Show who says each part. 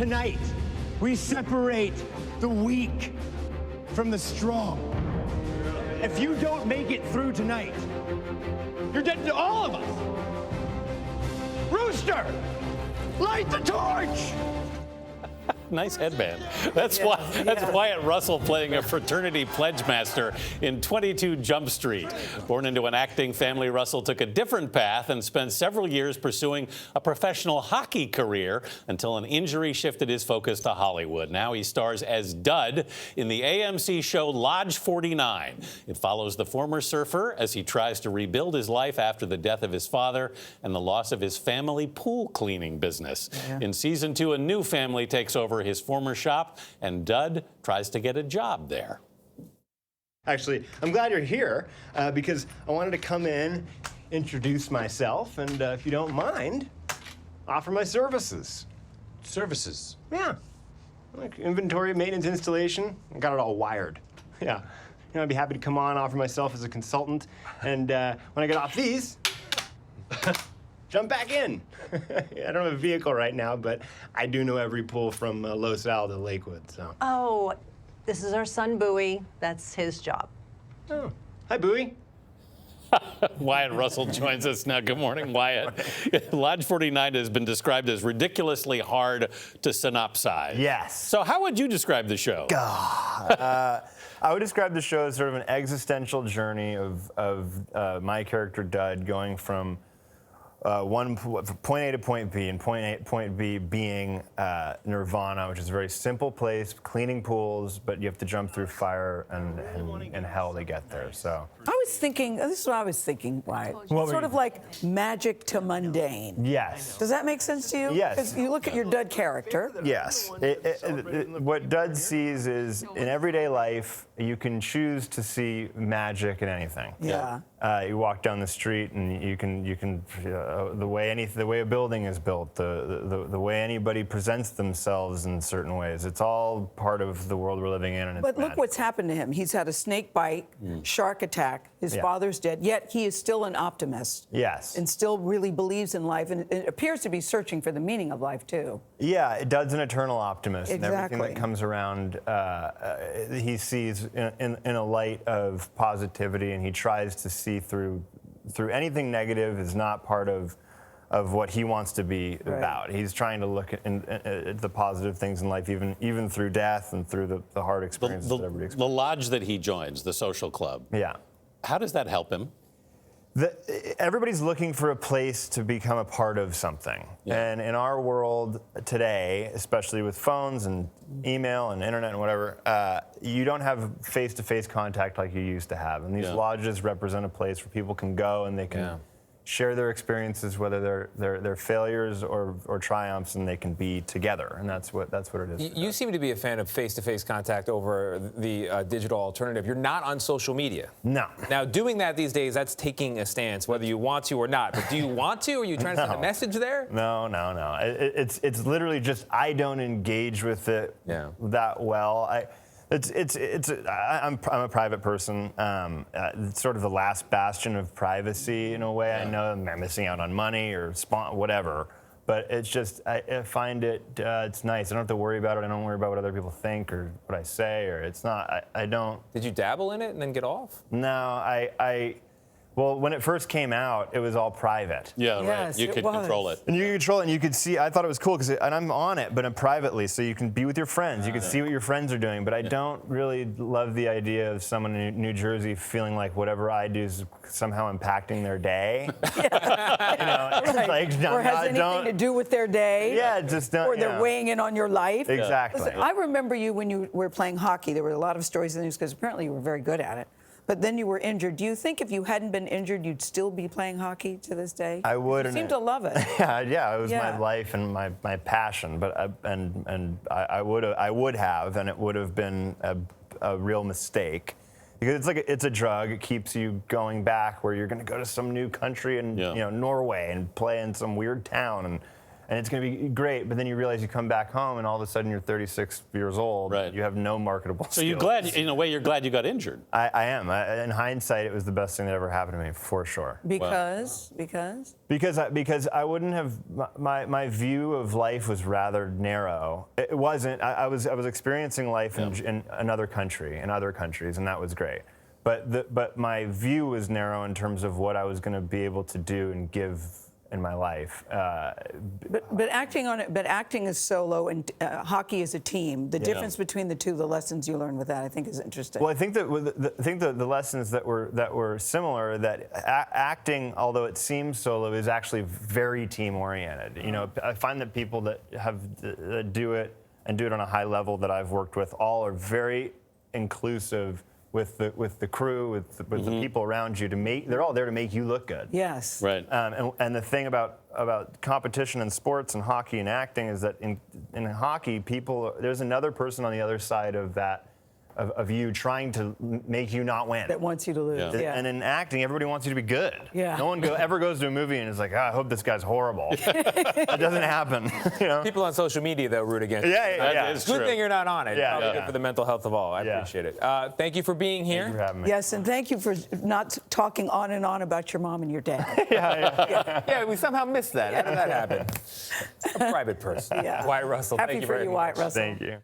Speaker 1: Tonight, we separate the weak from the strong. If you don't make it through tonight, you're dead to all of us. Rooster, light the torch!
Speaker 2: Nice headband. That's Wyatt Russell playing a fraternity pledge master in 22 Jump Street. Born into an acting family, Russell took a different path and spent several years pursuing a professional hockey career until an injury shifted his focus to Hollywood. Now he stars as Dud in the AMC show Lodge 49. It follows the former surfer as he tries to rebuild his life after the death of his father and the loss of his family pool cleaning business. In season 2, a new family takes over his former shop, and Dud tries to get a job there.
Speaker 1: Actually, I'm glad you're here because I wanted to come in, introduce myself, and if you don't mind, offer my services.
Speaker 3: Services?
Speaker 1: Yeah, like inventory, maintenance, installation. I got it all wired. Yeah, I'd be happy to come on, offer myself as a consultant, and when I get off these, jump back in. I don't have a vehicle right now, but I do know every pool from Los Al to Lakewood, so.
Speaker 4: Oh, this is our son, Bowie. That's his job.
Speaker 1: Oh, hi, Bowie.
Speaker 2: Wyatt Russell joins us now. Good morning, Wyatt. Lodge 49 has been described as ridiculously hard to synopsize.
Speaker 5: Yes.
Speaker 2: So how would you describe the show?
Speaker 5: I would describe the show as sort of an existential journey of my character, Dud, going from point A to point B, and point B being Nirvana, which is a very simple place, cleaning pools, but you have to jump through fire and hell to get there. So
Speaker 6: I was thinking, this is what I was thinking, Wyatt. Sort of like magic to mundane.
Speaker 5: Yes.
Speaker 6: Does that make sense to you?
Speaker 5: Yes.
Speaker 6: Because you look at your Dud character.
Speaker 5: Yes. What Dud sees is in everyday life, you can choose to see magic in anything.
Speaker 6: Yeah.
Speaker 5: You walk down the street and you can the way a building is built, the way anybody presents themselves in certain ways. It's all part of the world we're living in. And it's
Speaker 6: But look
Speaker 5: magic.
Speaker 6: what's happened to him. He's had a snake bite, shark attack. His father's dead, yet he is still an optimist.
Speaker 5: Yes.
Speaker 6: And still really believes in life, and it appears to be searching for the meaning of life too.
Speaker 5: Yeah, Dud's an eternal optimist.
Speaker 6: Exactly.
Speaker 5: And everything that comes around, he sees in a light of positivity, and he tries to see through anything negative is not part of what he wants to be about. He's trying to look at the positive things in life, even through death and through the hard experiences that everybody experiences.
Speaker 2: The lodge that he joins, the social club.
Speaker 5: Yeah.
Speaker 2: How does that help him?
Speaker 5: Everybody's looking for a place to become a part of something. Yeah. And in our world today, especially with phones and email and internet and whatever, you don't have face-to-face contact like you used to have. And these lodges represent a place where people can go and they can share their experiences, whether they're failures or triumphs, and they can be together, and that's what it is.
Speaker 3: You seem to be a fan of face-to-face contact over the digital alternative. You're not on social media.
Speaker 5: No.
Speaker 3: Now, doing that these days, that's taking a stance, whether you want to or not. But do you want to? Are you trying to send a message there?
Speaker 5: No. It's literally just I don't engage with it that well. I'm a private person. It's sort of the last bastion of privacy in a way. I know I'm missing out on money or whatever, but it's just I find it's nice. I don't have to worry about it. I don't worry about what other people think or what I say, or it's not. I don't.
Speaker 3: Did you dabble in it and then get off?
Speaker 5: No, Well, when it first came out, it was all private.
Speaker 2: Yeah,
Speaker 6: Yes,
Speaker 2: right. You could control it.
Speaker 5: And you could control it, and you could see. I thought it was cool and I'm on it, but privately, so you can be with your friends. You can see what your friends are doing. But I don't really love the idea of someone in New Jersey feeling like whatever I do is somehow impacting their day. It's like
Speaker 6: or has anything to do with their day.
Speaker 5: Yeah, just don't.
Speaker 6: Or they're weighing in on your life.
Speaker 5: Exactly.
Speaker 6: Listen, I remember you when you were playing hockey. There were a lot of stories in the news because apparently you were very good at it. But then you were injured. Do you think if you hadn't been injured, you'd still be playing hockey to this day?
Speaker 5: I would.
Speaker 6: You seem to love it.
Speaker 5: Yeah, it was my life and my passion. But I would have, and it would have been a real mistake. Because it's a drug. It keeps you going back where you're going to go to some new country and Norway and play in some weird town and it's going to be great. But then you realize you come back home, and all of a sudden you're 36 years old.
Speaker 2: Right.
Speaker 5: You have no marketable
Speaker 2: So you're
Speaker 5: skills.
Speaker 2: glad, in a way, you're glad you got injured.
Speaker 5: I am. In hindsight, it was the best thing that ever happened to me, for sure.
Speaker 6: Because?
Speaker 5: Because I wouldn't have, my view of life was rather narrow. It wasn't. I was experiencing life in another country, in other countries, and that was great. But my view was narrow in terms of what I was going to be able to do and give in my life.
Speaker 6: But acting is solo and hockey is a team. The difference between the two, the lessons you learned with that, I think is interesting.
Speaker 5: Well, I think that the lessons that were similar, that acting, although it seems solo, is actually very team oriented. You know, I find that people that do it and do it on a high level that I've worked with all are very inclusive with the crew, with the people around you, they're all there to make you look good.
Speaker 6: Yes.
Speaker 2: Right.
Speaker 5: And the thing about competition in sports and hockey and acting is that in hockey, there's another person on the other side of that, of you trying to make you not win.
Speaker 6: That wants you to lose. Yeah.
Speaker 5: And in acting, everybody wants you to be good.
Speaker 6: Yeah.
Speaker 5: No one ever goes to a movie and is like, I hope this guy's horrible. That doesn't happen. You know?
Speaker 3: People on social media, they'll root against you.
Speaker 5: Yeah.
Speaker 2: It's
Speaker 3: Good
Speaker 2: true.
Speaker 3: thing you're not on it.
Speaker 5: Yeah,
Speaker 3: Probably
Speaker 5: yeah.
Speaker 3: good for the mental health of all. I appreciate it. Thank you for being here.
Speaker 5: Thank you for having me.
Speaker 6: Yes, and thank you for not talking on and on about your mom and your dad.
Speaker 3: Yeah, we somehow missed that. How did that happen? A private person.
Speaker 6: Yeah.
Speaker 3: Wyatt Russell,
Speaker 6: Happy
Speaker 3: thank you
Speaker 6: for
Speaker 3: very
Speaker 6: you,
Speaker 3: much.
Speaker 6: Wyatt Russell.
Speaker 5: Thank you.